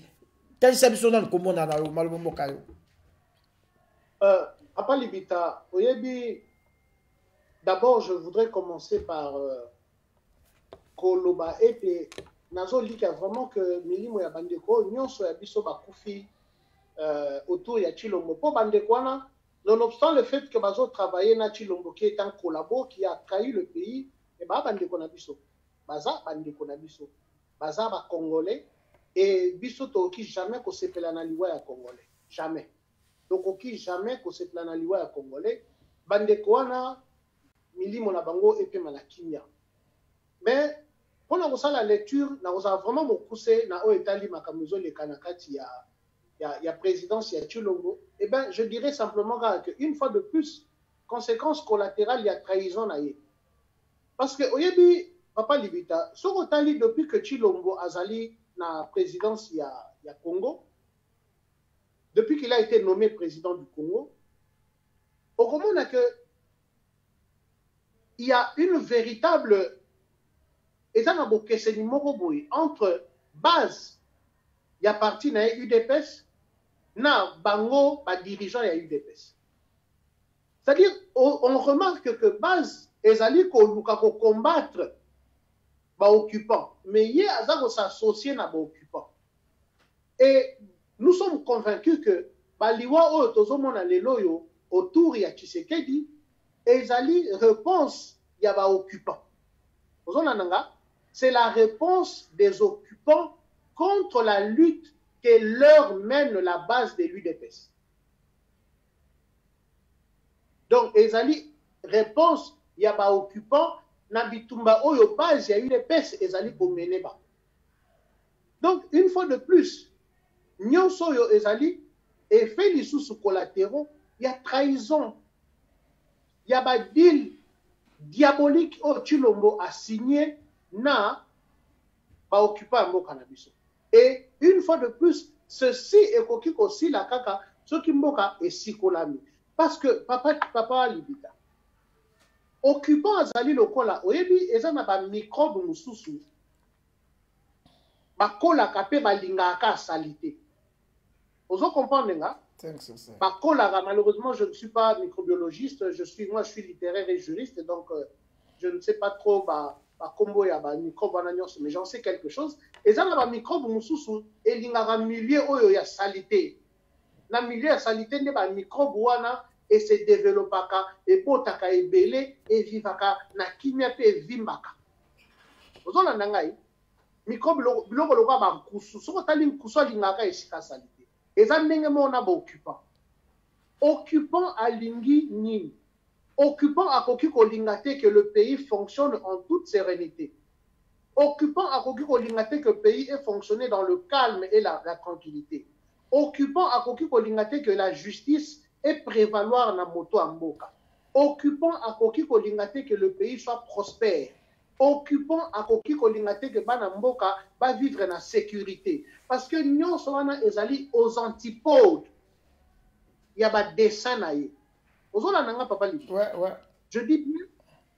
tel sabiso na komona na malomo mokayo Papa Libita oyebi d'abord je voudrais commencer par koloba ete nazo lika vraiment que milimo ya bandeko nyonso ya biso bakufi autour ya Chilombo po bandeko wana nonobstant le fait que bazo travailler na Chilombo qui est un collabo qui a trahi le pays et bandeko na biso baza bandeko na biso baza ba congolais et biso toki jamais ko sepela na liwa ya congolais jamais donc oki jamais ko sepela na liwa ya congolais bandeko wana milimo na bango epema na kimia mais pour na kosala lecture na kosa vraiment mokuse na o etali makamuzo le kanakati ya présidence ya Chilombo et ben je dirais simplement que une fois de plus conséquence collatérale il y a trahison na ye. Parce que oyebi Papa Libita sokotali depuis que Chilombo azali na présidence ya Congo depuis qu'il a été nommé président du Congo au Congo que il y a une véritable entre base ya parti na UDPS na bango ba dirigeant ya UDPS. C'est-à-dire on remarque que base ezali ko combattre ba occupants mais yé azako s'associer na ba occupants et nous sommes convaincus que ba liwa o tozomona lelo yo autour ya Tshisekedi ezali réponse ya ba occupants ozonanga c'est la réponse des occupants contre la lutte que leur mène la base de l'UDPS. Donc ezali réponse il y a pas occupant na bitumba oyo base ya UDPS ezali komene ba. Donc une fois de plus nyonso yo ezali effet lisusu collatéraux, il y a trahison. Il y a ba deal diabolique au Chilombo a signé na ba occupant mboka na biso. Et une fois de plus ceci est koki aussi la kaka ce qui mboka est sikolami parce que papa Libita occupant azali lokola oyebi eza na ba microbe mususu bakola kape balingaka salite ozo comprendre nga bakola malheureusement je ne suis pas microbiologiste moi je suis littéraire et juriste donc je ne sais pas trop ba kombo ya ba microbe wana nyonso mais j'en sais quelque chose eza na ba microbe mususu elingaka milieu oyo ya salite na milieu ya salite nde ba microbe wana et se développaka et potaka ebele et vivaka na kimia pe vimbaka ozona ndangai microbe biloko lokwa ba nkusu soko tali nkusu alingaka esika salite eza ndenge mona ba occupant alingi nini occupant akoki kolinga te que le pays fonctionne en toute sérénité occupant akoki kolinga te que le pays ait fonctionné dans le calme et la tranquillité occupant akoki kolinga te que la justice et prévaloir na moto amboka. Occupant à koki kolingate que le pays soit prospère. Occupant à koki kolingate que bana mboka va vivre na sécurité. Parce que nous sommes ezali aux antipodes. y a des dessins naïe. Ozola nanga papa li. Ouais, ouais. Je dis bien,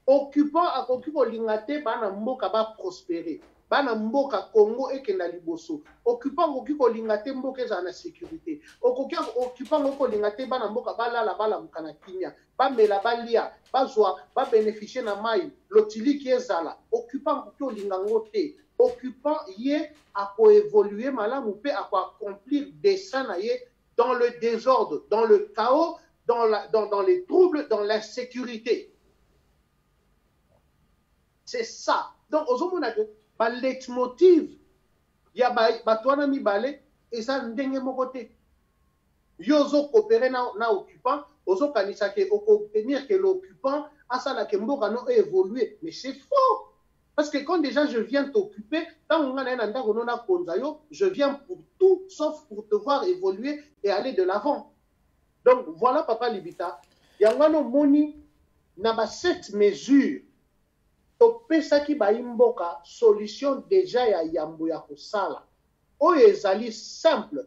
occupant à occupant l'ingate, bana mboka ba prospérer. Bana mboka Congo et Kenda liboso. Occupant occupant l'ingate mboka za na sécurité. Occupant occupant l'ingate bana mboka bala la bala mukana kinya. Ba mela balia, ba zwa, ba bénéficier na mai, lotili qui est zala. Occupant occupant l'ingangote. Occupant yé à évoluer malamu pe à accomplir des sanaye dans le désordre, dans le chaos, dans les troubles, dans l'insécurité. C'est ça. Donc, aux hommes, on a le leitmotiv. Il y a batouana mi balé et ça n'denge mon côté. Yozo coopérer na occupant, ozo kanisa ke obtenir que l'occupant a ça la kembo kano évoluer. Mais c'est faux. Parce que quand déjà je viens t'occuper, je viens pour tout sauf pour te voir évoluer et aller de l'avant. Donc voilà Papa Libita, yangano moni naba cette mesure topesa ki ba imboka solution déjà ya yambo ya kosala. Oyo ezali simple,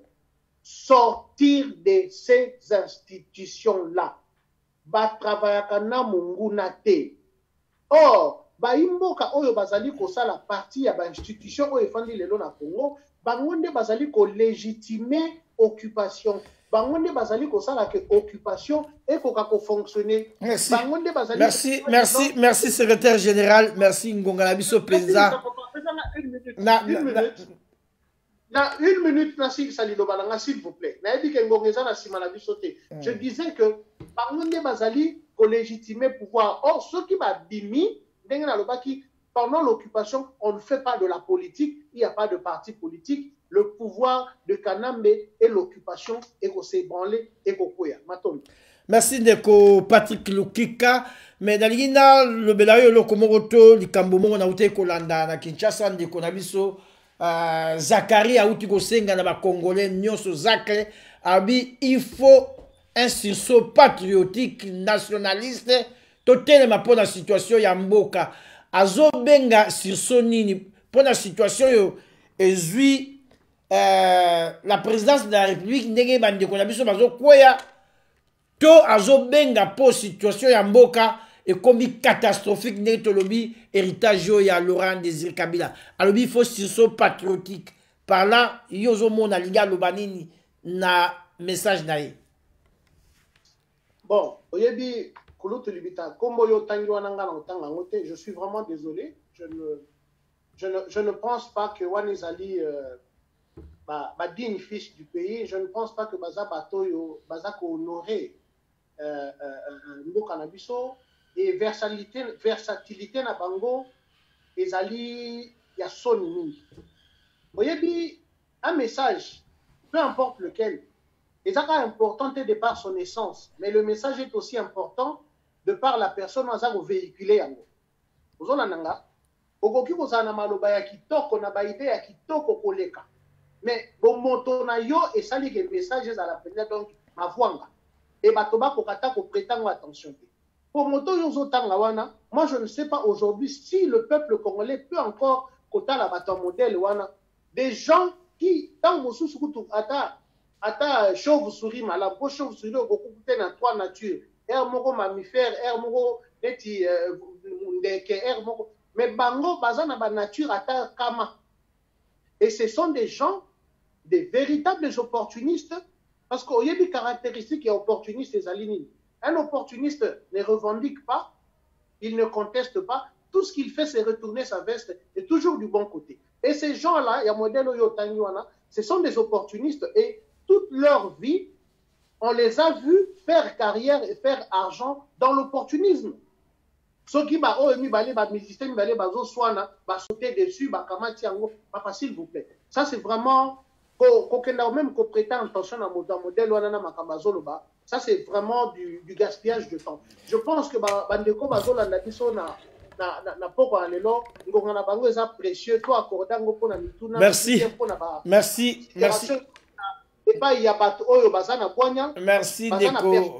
sortir de ces institutions là. Ba travaillaka na munguna te. Or ba imboka oyo bazali kosala partie ya ba institution oyo efandi lelo na Congo, bangonde bazali ko légitimer occupation. Bangonde bazali kosala que occupation et koka ko fonctionner. Merci. Bangonde bazali Merci secrétaire général, merci Ngonga na biso penza. Une minute na salido balanga s'il vous plaît. Na yebi ke ngongeza na sima na biso te. Je disais que bangonde bazali ko légitimer pouvoir. Or ceux qui ba bimi pendant l'occupation, on ne fait pas de la politique, il n'y a pas de parti politique. Le pouvoir de Kanambe et l'occupation est qu'on s'est branlé et qu'on couille. Merci Ndeko Patrick Lukika. Mais dans l'Ina, le Belayo, le Komoroto, le Kambomo, on a outé Kolanda, na Kinshasa, Ndeko Nabiso, Zakari, a outé Kosenga, na Congolais, Nyoso Zakre, Abi, il faut un sursaut patriotique, nationaliste, totelema pour la situation ya mboka azo benga sursaut nini pour la situation yo ezui la présidence de la République ndenge bande ko na biso bazo kwea to azo benga pour situation ya mboka et comme catastrophique ndenge tolobi héritage yo ya Laurent Désiré Kabila alobi il faut sursaut patriotique par là yozo mona linga lobanini na message nae. Bon oyebi je suis vraiment désolé. Je ne pense pas que Wanizali digne fils du pays. Je ne pense pas que Baza Batoyo, Baza honoré Mbokanabiso et versatilité na bango ezali ya soni. Voyez un message, peu importe lequel, est important de par son essence, mais le message est aussi important de par la personne qui véhiculé yango. Ozona nanga, okoki kozana maloba ya kitoko na ba idée ya kitoko koleka. Mais bon moto na yo et sali que message à la peine donc ma voanga. Et batoba kokata ko prétendre attention. Pour moto yo zotanga wana, moi je ne sais pas aujourd'hui si le peuple congolais peut encore kota la bato modèle wana des gens qui tant mosusu kutu ata chauve-souris malade, ko chauve-souris okokute na trois natures. Air moko mammifère, air moko neti ndeke, air moko. Mais bango bazana ba nature ata kama. Et ce sont des gens, des véritables opportunistes, parce qu'il y a des caractéristiques opportunistes et alinés. Un opportuniste ne revendique pas, il ne conteste pas. Tout ce qu'il fait, c'est retourner sa veste et toujours du bon côté. Et ces gens-là, il y a modèle Oyotangiwana, ce sont des opportunistes et toute leur vie, on les a vus faire carrière et faire argent dans l'opportunisme. Ceux qui sauter dessus, s'il vous plaît. Ça, c'est vraiment, même qu'on prétend attention à modèle, ça, c'est vraiment du gaspillage de temps. Je pense que Bandeko Bazola n'a pas précieux. Merci. Merci. Merci.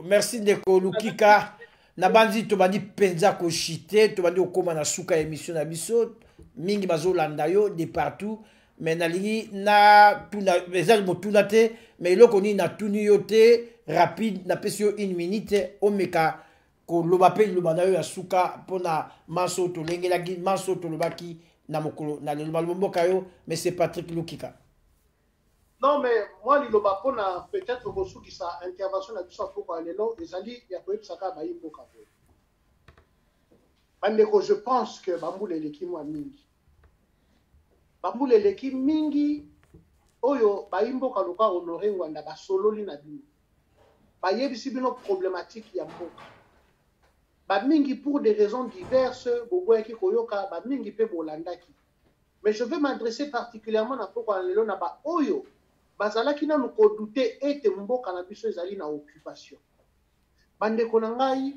Merci Ndeko Lukika. Nabandi tobandi penza ko chité, tobandi okoma na suka émission na biso, mingi bazolanda yo de partout, mais nalingi na tuna ezali motuna te mais eloko nini natuni yo te rapide napesi yo 1 minute omeka koloba mpe liloba na yo ya suka mpona manso tolengelaki manso tolobaki na mokolo na liloba lobomboka yo mais c'est Patrick Lukika. Non, mais moi, liloba pona peut-être que sa intervention na biso pour lelo ezali ya koyebisaka bayimboka boye. Bandeko, je pense que bambula eleki mwa mingi. Bambula eleki mingi oyo bayimboka loka honore ngwanda basololi na bino. Bayebisi bino problématique ya mboka. Bamingi pour des raisons diverses, boboyaki koyoka bamingi pe bolandaki. Mais je veux m'adresser particulièrement à pourquoi lelo na ba oyo bazalaki na ko douter ete mboka na biso ezali na occupation. Bandeko na ngai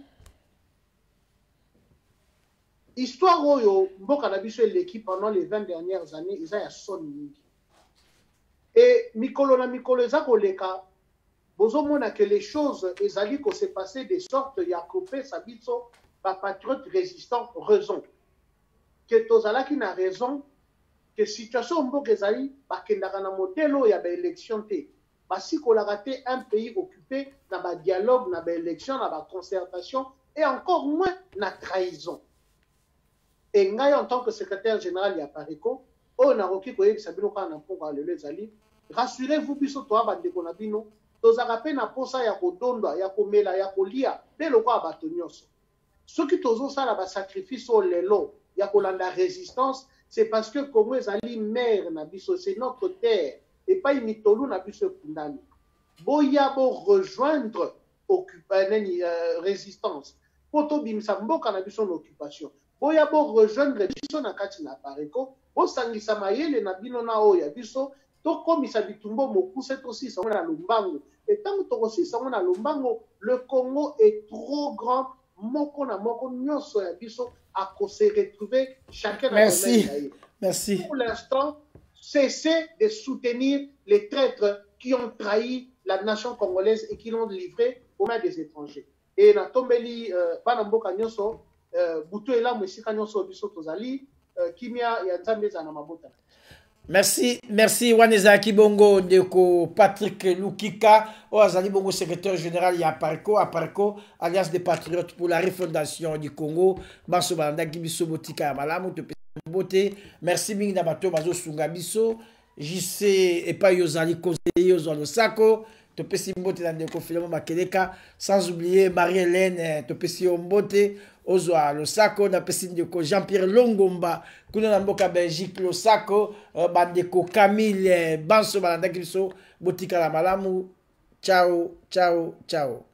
histoire oyo mboka na biso eleki pendant les 20 dernières années eza ya son mingi. Et mikolo na mikolo eza koleka bozomona que les choses ezali ko se passer de sorte ya kopé sabiso ba patriote résistant raison. Que tozalaki na raison que situation mboka ezali bakendaka na modelo ya ba élection te. Basi kolaka te un pays occupé na ba dialogue na ba élection na ba concertation et encore moins na trahison. Et ngai en tant que secrétaire général ya Pareco, on a roki koyebisa bino kana na mponga lelo ezali, rassurez-vous biso to abandeko na bino, tozaka pe na posa ya kodondwa, ya komela, ya kolia, pe lokwa bato nyonso. Soki tozosala ba sacrifice o lelo ya kolanda résistance, c'est parce que Congo ezali mère na biso, c'est notre terre, et pas imitolu na biso kundani. Boya bo rejoindre résistance. Poto bimsa mboka na biso l'occupation. Boya bo rejoindre biso na kati na Pareco, bo sangisa mayele na bino na oya biso, to komisa bitumbo mokuse to si sango na Lumbango. Et tant que to si sango na Lumbango, le Congo est trop grand, moko na moko nyonso ya biso à se retrouver chacun dans Merci. le domaine. Merci. Pour l'instant, cessez de soutenir les traîtres qui ont trahi la nation congolaise et qui l'ont livré aux mains des étrangers. Et na tombeli banamboka nyonso buto ela mwesika nyonso biso tozali kimia ya nzambe za na mabota. Merci, merci Waneza Kibongo Ndeko Patrick Lukika, Oazali Bongo secrétaire général ya Aparco, Alliance des Patriotes pour la refondation du Congo, Banso Balanda Kibiso Botika Malamu, Bote, merci Mingi Nabato Bazo Sungabiso, JC et pas Yozali conseiller Ozalo Sako, Topesi Mbote Ndeko Filemo Makeleka, sans oublier Marie-Hélène, Topesi Mbote, Ozwa Losako, Napesi Ndeko Jean-Pierre Longomba, Kuna Namboka Belgique Losako, Bandeko Camille, Banso Balanda Kibiso, Botika la Malamu, ciao, ciao, ciao.